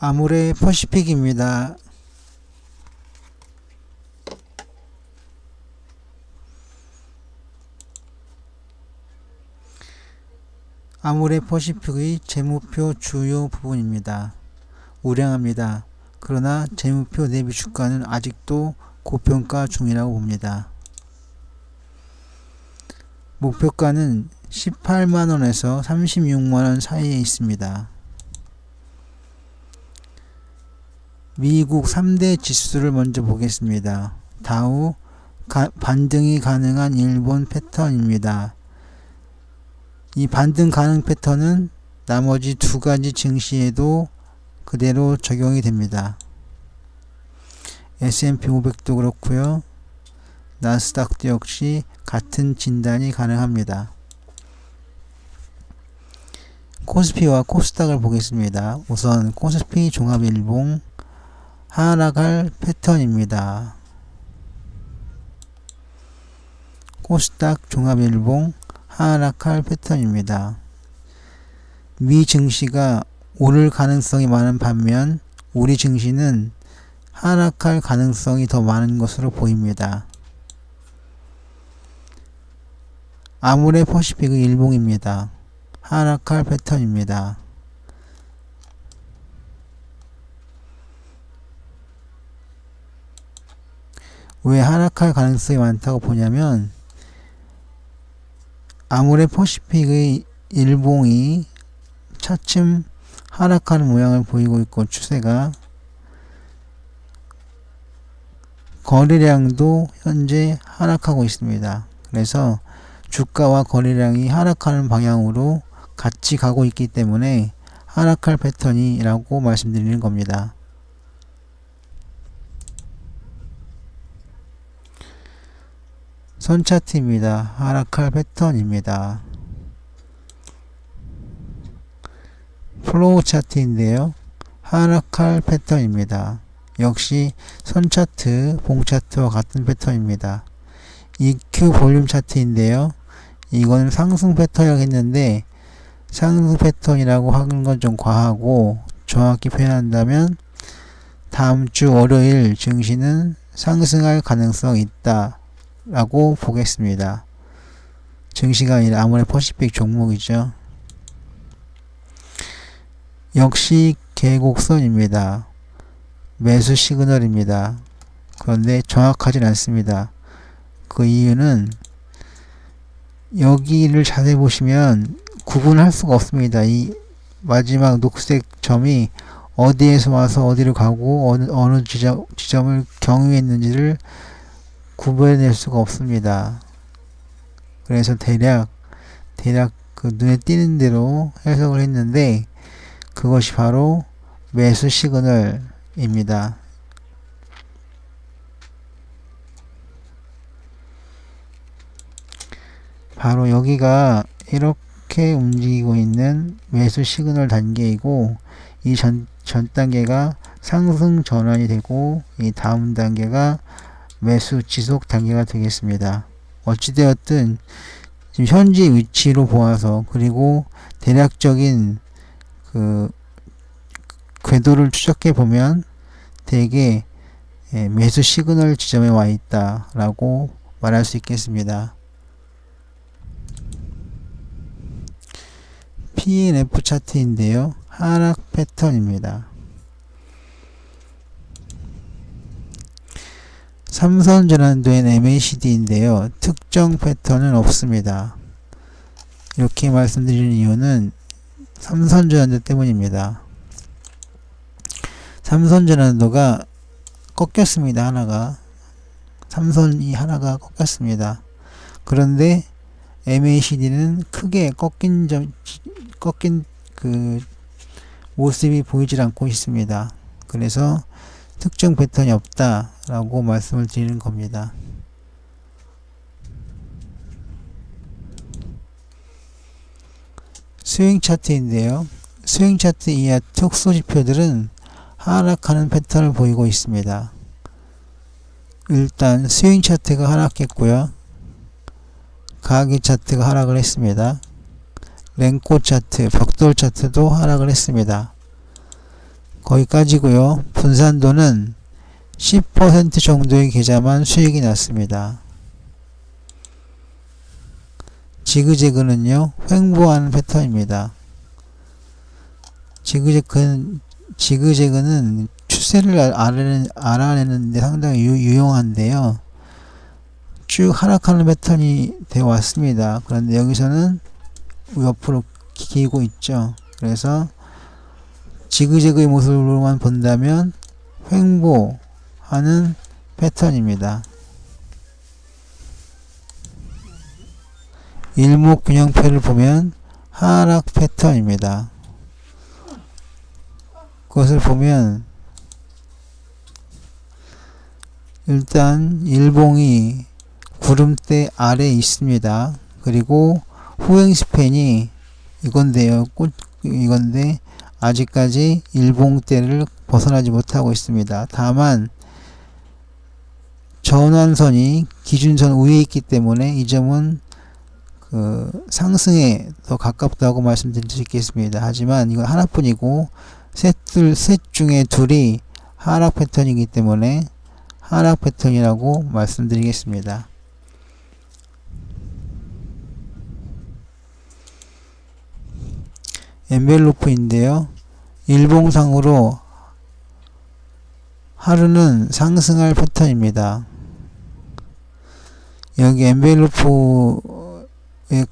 아모레 퍼시픽입니다. 아모레 퍼시픽의 재무표 주요 부분입니다. 우량합니다. 그러나 재무표 대비 주가는 아직도 고평가 중이라고 봅니다. 목표가는 18만원에서 36만원 사이에 있습니다. 미국 3대 지수를 먼저 보겠습니다. 다우, 반등이 가능한 일본 패턴입니다. 이 반등 가능 패턴은 나머지 두 가지 증시에도 그대로 적용이 됩니다. S&P 500도 그렇고요. 나스닥도 역시 같은 진단이 가능합니다. 코스피와 코스닥을 보겠습니다. 우선 코스피 종합일봉 하락할 패턴입니다. 코스닥 종합일봉 하락할 패턴입니다. 미 증시가 오를 가능성이 많은 반면 우리 증시는 하락할 가능성이 더 많은 것으로 보입니다. 아모레 퍼시픽의 일봉입니다. 하락할 패턴입니다. 왜 하락할 가능성이 많다고 보냐면 아모레 퍼시픽의 일봉이 차츰 하락하는 모양을 보이고 있고 추세가 거래량도 현재 하락하고 있습니다. 그래서 주가와 거래량이 하락하는 방향으로 같이 가고 있기 때문에 하락할 패턴이라고 말씀드리는 겁니다. 선 차트입니다. 하락할 패턴입니다. 플로우 차트인데요. 하락할 패턴입니다. 역시 선 차트, 봉 차트와 같은 패턴입니다. EQ 볼륨 차트인데요. 이건 상승 패턴이라고 했는데 상승 패턴이라고 하는 건 좀 과하고 정확히 표현한다면 다음 주 월요일 증시는 상승할 가능성이 있다 라고 보겠습니다. 증시가 아니라 아모레 퍼시픽 종목이죠. 역시 계곡선입니다. 매수 시그널입니다. 그런데 정확하진 않습니다. 그 이유는 여기를 자세히 보시면 구분할 수가 없습니다. 이 마지막 녹색 점이 어디에서 와서 어디를 가고 어느 지점을 경유했는지를 구분해낼 수가 없습니다. 그래서 대략 그 눈에 띄는 대로 해석을 했는데 그것이 바로 매수 시그널입니다. 바로 여기가 이렇게 움직이고 있는 매수 시그널 단계이고 이 전 단계가 상승 전환이 되고 이 다음 단계가 매수 지속 단계가 되겠습니다. 어찌되었든 지금 현재 위치로 보아서 그리고 대략적인 그 궤도를 추적해 보면 대개 매수 시그널 지점에 와 있다 라고 말할 수 있겠습니다. PNF 차트인데요. 하락 패턴입니다. 삼선 전환된 MACD인데요. 특정 패턴은 없습니다. 이렇게 말씀드리는 이유는 삼선 전환도 때문입니다. 삼선 전환도가 꺾였습니다. 하나가 삼선이 하나가 꺾였습니다. 그런데 MACD는 크게 꺾인 그 모습이 보이질 않고 있습니다. 그래서 특정 패턴이 없다 라고 말씀을 드리는 겁니다. 스윙 차트인데요. 스윙 차트 이하 특수 지표들은 하락하는 패턴을 보이고 있습니다. 일단 스윙 차트가 하락했고요. 가계 차트가 하락을 했습니다. 랭코 차트, 벽돌 차트도 하락을 했습니다. 거기까지고요. 분산도는 10% 정도의 계좌만 수익이 났습니다. 지그재그는요, 횡보하는 패턴입니다. 지그재그는 추세를 알아내는 데 상당히 유용한데요. 쭉 하락하는 패턴이 되어 왔습니다. 그런데 여기서는 옆으로 기고 있죠. 그래서 지그재그의 모습으로만 본다면 횡보하는 패턴입니다. 일목균형표를 보면 하락 패턴입니다. 그것을 보면 일단 일봉이 구름대 아래에 있습니다. 그리고 후행 스팬이 이건데요. 이건데 아직까지 일봉대를 벗어나지 못하고 있습니다. 다만 전환선이 기준선 위에 있기 때문에 이 점은 상승에 더 가깝다고 말씀드릴 수 있겠습니다. 하지만 이건 하나뿐이고 셋 중에 둘이 하락 패턴이기 때문에 하락 패턴이라고 말씀드리겠습니다. 엔벨로프인데요. 일봉상으로 하루는 상승할 패턴입니다. 여기 엔벨로프의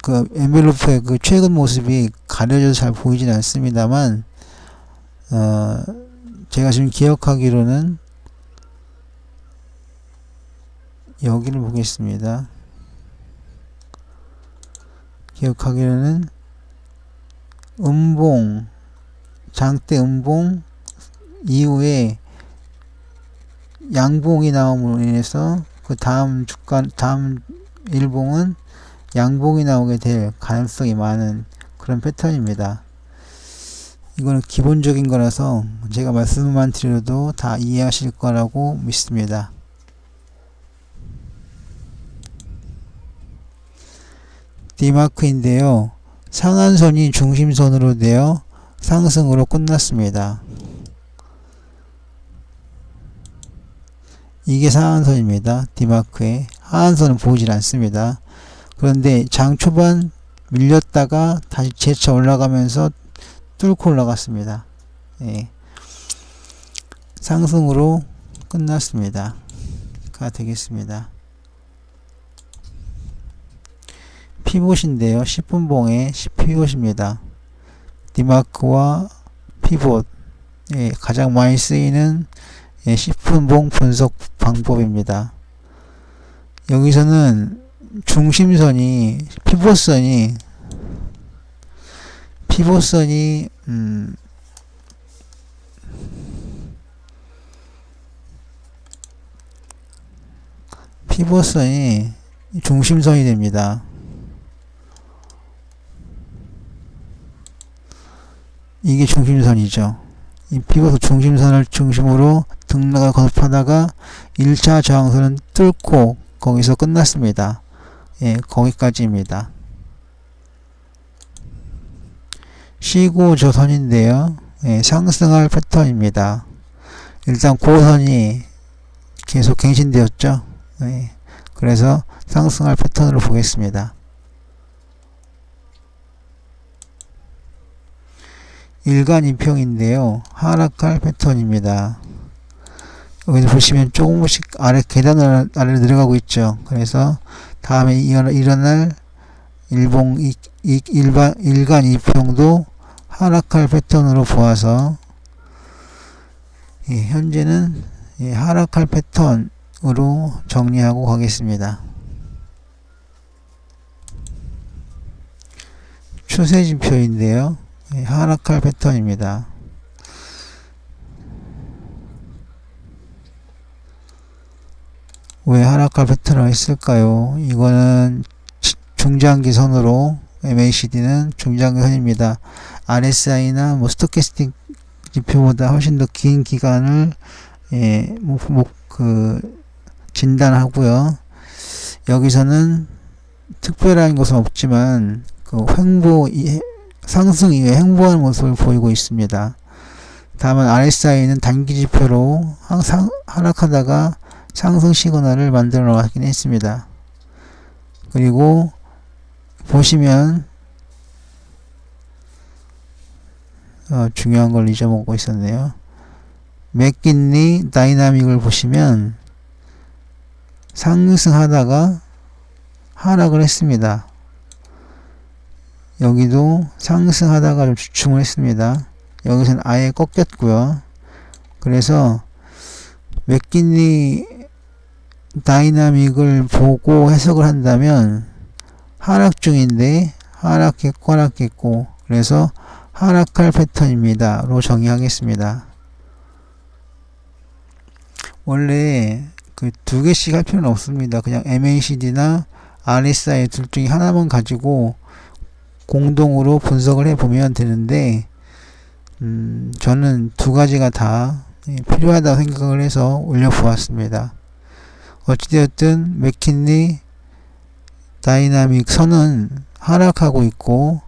그 최근 모습이 가려져서 잘 보이진 않습니다만, 제가 지금 기억하기로는 여기를 보겠습니다. 기억하기로는 장대 음봉 이후에 양봉이 나옴으로 인해서 그 다음 일봉은 양봉이 나오게 될 가능성이 많은 그런 패턴입니다. 이거는 기본적인 거라서 제가 말씀만 드려도 다 이해하실 거라고 믿습니다. D마크인데요. 상한선이 중심선으로 되어 상승으로 끝났습니다. 이게 상한선입니다. D마크에 하한선은 보이질 않습니다. 그런데 장 초반 밀렸다가 다시 재차 올라가면서 뚫고 올라갔습니다. 예. 상승으로 끝났습니다. 가 되겠습니다. 피봇인데요. 10분봉의 10피봇입니다. D마크와 피봇, 예, 가장 많이 쓰이는 10분봉 분석 방법입니다. 여기서는 중심선이 피봇선이 중심선이 됩니다. 이게 중심선이죠. 이 피봇 중심선을 중심으로 등락을 거듭하다가 1차 저항선은 뚫고 거기서 끝났습니다. 예, 거기까지입니다. 쉬고 저선인데요. 예, 상승할 패턴입니다. 일단 고선이 계속 갱신되었죠. 예, 그래서 상승할 패턴으로 보겠습니다. 일간 이평인데요. 하락할 패턴입니다. 여기 보시면 조금씩 아래 계단을 아래로 내려가고 있죠. 그래서 다음에 일어날 일간 이평도 하락할 패턴으로 보아서, 예, 현재는 하락할 패턴으로 정리하고 가겠습니다. 추세진표인데요. 하락할 패턴입니다. 왜 하락할 패턴을 했을까요? 이거는 중장기선으로 MACD는 중장기선입니다. RSI나 스토캐스틱 지표보다 훨씬 더 긴 기간을 진단하고요. 여기서는 특별한 것은 없지만 상승 이후에 횡보하는 모습을 보이고 있습니다. 다만 RSI는 단기 지표로 항상 하락하다가 상승 시그널을 만들어 놓았긴 했습니다. 그리고 보시면 중요한 걸 잊어먹고 있었네요. 맥킨리 다이나믹을 보시면 상승하다가 하락을 했습니다. 여기도 상승하다가 좀 주춤을 했습니다. 여기서는 아예 꺾였고요. 그래서 맥킨리 다이나믹을 보고 해석을 한다면 하락 중인데 하락했고 그래서 하락할 패턴입니다 로 정의하겠습니다. 원래 그 두 개씩 할 필요는 없습니다. 그냥 MACD나 RSI 둘 중에 하나만 가지고 공동으로 분석을 해보면 되는데 저는 두 가지가 다 필요하다고 생각을 해서 올려보았습니다. 어찌되었든 맥킨리 다이나믹 선은 하락하고 있고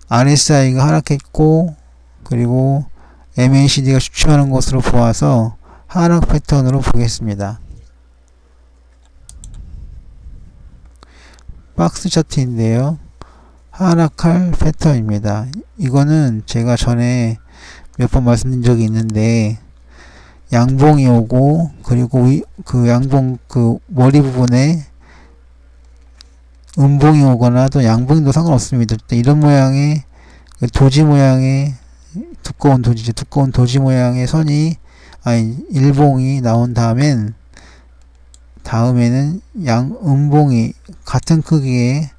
RSI가 하락했고 그리고 MACD가 주춤하는 것으로 보아서 하락 패턴으로 보겠습니다. 박스 차트인데요. 하락할 패턴입니다. 이거는 제가 전에 몇 번 말씀드린 적이 있는데 양봉이 오고 그리고 그 양봉 그 머리 부분에 음봉이 오거나 또 양봉도 상관없습니다. 이런 모양의 도지 모양의 두꺼운 도지 모양의 선이 일봉이 나온 다음에는 음봉이 같은 크기의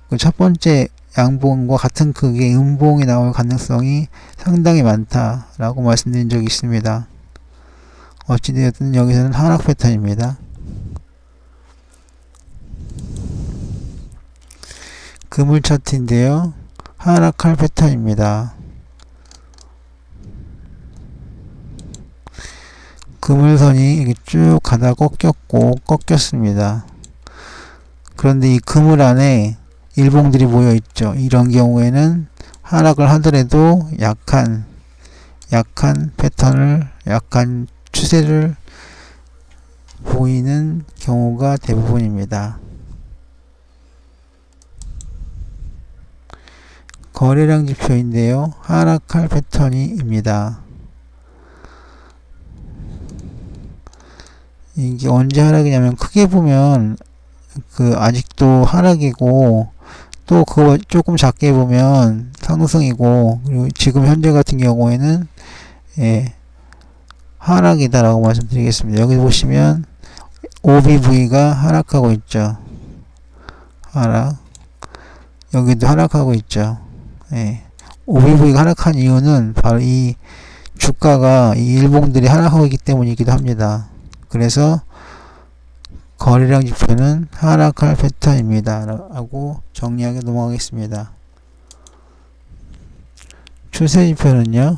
그 첫 번째 양봉과 같은 크기의 음봉이 나올 가능성이 상당히 많다라고 말씀드린 적이 있습니다. 어찌되었든 여기서는 하락 패턴입니다. 그물 차트인데요. 하락할 패턴입니다. 그물선이 이렇게 쭉 가다 꺾였습니다. 그런데 이 그물 안에 일봉들이 모여 있죠. 이런 경우에는 하락을 하더라도 약한 패턴을, 약한 추세를 보이는 경우가 대부분입니다. 거래량 지표인데요. 하락할 패턴입니다. 이게 언제 하락이냐면 크게 보면 아직도 하락이고 또 그거 조금 작게 보면 상승이고 그리고 지금 현재 같은 경우에는 하락이다라고 말씀드리겠습니다. 여기 보시면 OBV가 하락하고 있죠. 여기도 하락하고 있죠. OBV가 하락한 이유는 바로 이 주가가 이 일봉들이 하락하고 있기 때문이기도 합니다. 그래서 거래량 지표는 하락할 패턴입니다 라고 정리하게 넘어가겠습니다. 추세 지표는요,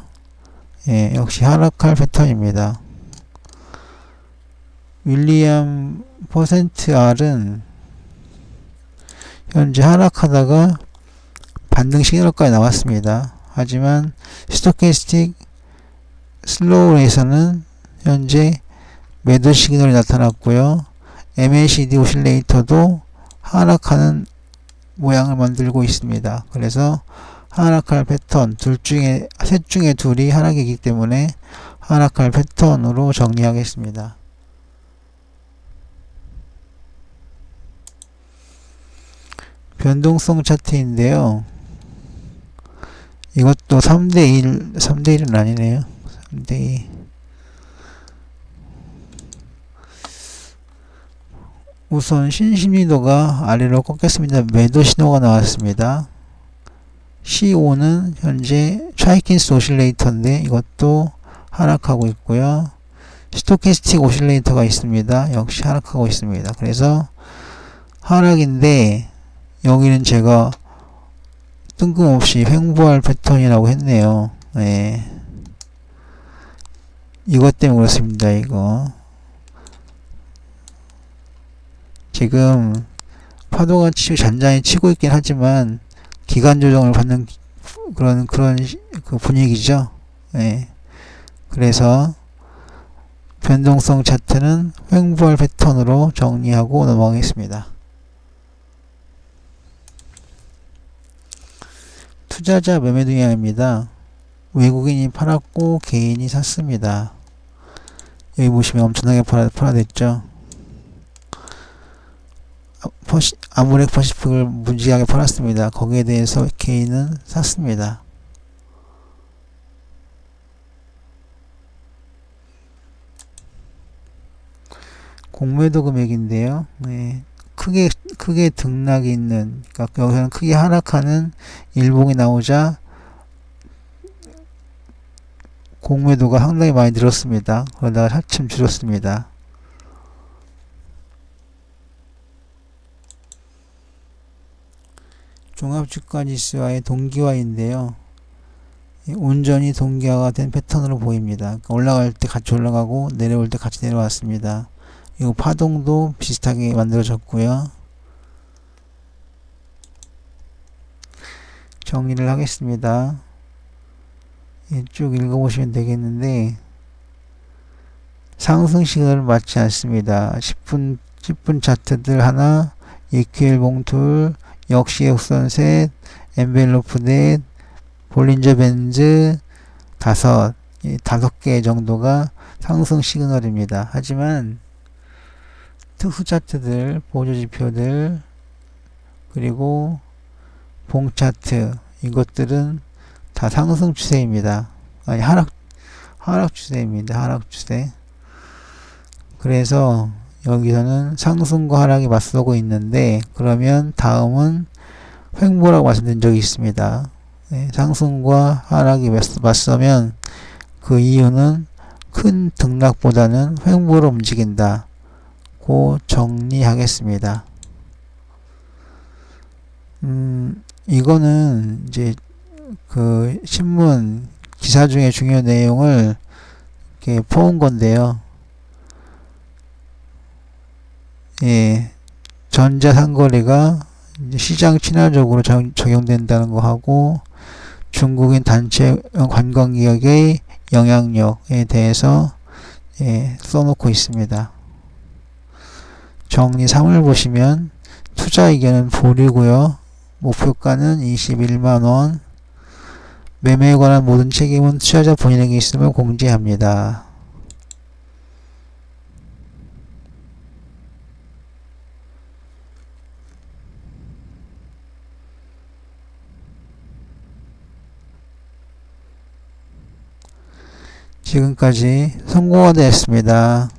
역시 하락할 패턴입니다. 윌리엄 %R은 현재 하락하다가 반등 시그널까지 나왔습니다. 하지만 스토캐스틱 슬로우에서는 현재 매도 시그널이 나타났고요. MACD 오실레이터도 하락하는 모양을 만들고 있습니다. 그래서 하락할 패턴, 셋 중에 둘이 하락이기 때문에 하락할 패턴으로 정리하겠습니다. 변동성 차트인데요. 이것도 3대1, 3대1은 아니네요. 3대2. 우선 신심리도가 아래로 꺾였습니다. 매도 신호가 나왔습니다. C5는 현재 차이킨스 오실레이터인데 이것도 하락하고 있고요. 스토캐스틱 오실레이터가 있습니다. 역시 하락하고 있습니다. 그래서 하락인데 여기는 제가 뜬금없이 횡보할 패턴이라고 했네요. 이것 때문에 그렇습니다. 이거 지금 파도가 잔잔히 치고 있긴 하지만 기간 조정을 받는 그 분위기죠. 예. 그래서 변동성 차트는 횡보할 패턴으로 정리하고 넘어가겠습니다. 투자자 매매 동향입니다. 외국인이 팔았고 개인이 샀습니다. 여기 보시면 엄청나게 팔아댔죠. 아모렉 퍼시픽을 무지하게 팔았습니다. 거기에 대해서 개인은 샀습니다. 공매도 금액인데요. 네. 크게 등락이 있는, 그러니까 여기서는 크게 하락하는 일봉이 나오자 공매도가 상당히 많이 늘었습니다. 그러다가 차츰 줄었습니다. 종합주가지수와의 동기화인데요. 온전히 동기화가 된 패턴으로 보입니다. 그러니까 올라갈 때 같이 올라가고 내려올 때 같이 내려왔습니다. 이 파동도 비슷하게 만들어졌고요. 정리를 하겠습니다. 쭉 읽어보시면 되겠는데 상승 시그널을 맞지 않습니다. 10분 차트들 하나, EQL 봉툴, 역시 역선 셋, 엔벨로프 넷, 볼린저 밴드 다섯 개 정도가 상승 시그널입니다. 하지만 특수 차트들, 보조지표들, 그리고 봉 차트 이것들은 다 상승 추세입니다. 아니 하락 추세입니다. 하락 추세. 그래서 여기서는 상승과 하락이 맞서고 있는데 그러면 다음은 횡보라고 말씀드린 적이 있습니다. 네, 상승과 하락이 맞서면 그 이유는 큰 등락보다는 횡보로 움직인다. 고 정리하겠습니다. 이거는 이제 그 신문 기사 중에 중요한 내용을 이렇게 퍼온 건데요. 예, 전자상거래가 시장 친화적으로 적용된다는 거 하고 중국인 단체 관광객의 영향력에 대해서 써놓고 있습니다. 정리 3을 보시면 투자 의견은 보류고요. 목표가는 21만원. 매매에 관한 모든 책임은 투자자 본인에게 있음을 공지합니다. 지금까지 성공화 되었습니다.